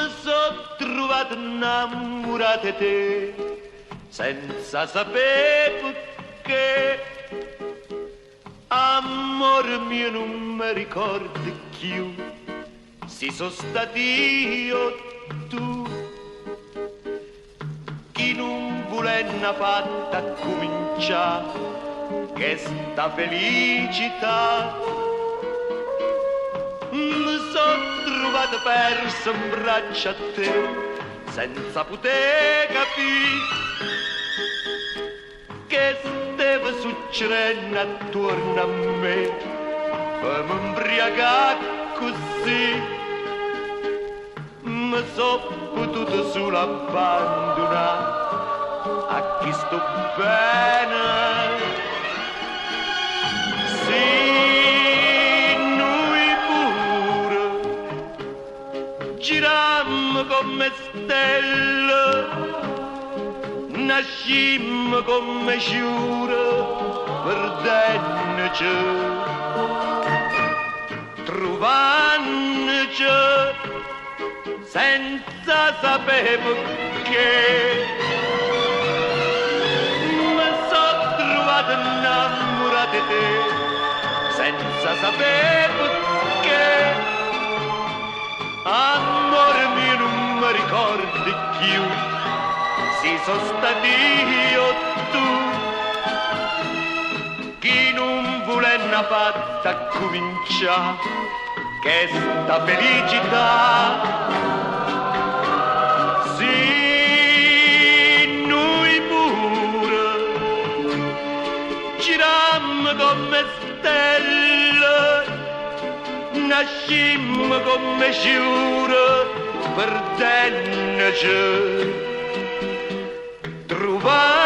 Mi sono trovato innamorato di te senza sapere perché. Amore mio, non mi ricordi più, si sono stati io e tu. Chi non vuole fatta cominciare che sta felicità. Mi sono trovato perso in braccio a te senza poter capire che stava succedendo attorno a me per mi imbriagare così. Mi sono potuto solo abbandonare a chi sto bene. Sì, noi pure girammo come stelle, nascimmo come sciure perdendoci, trovandoci senza sapere perché. Mi sono trovato innamorato di te senza sapere perché. Amore mio, non mi ricordi più, si sono stati io e tu. Chi non vuole una fatta cominciare che sta felicità. Sì, noi pure girammo come stelle, nascimmo come sciure perdendoci, trovare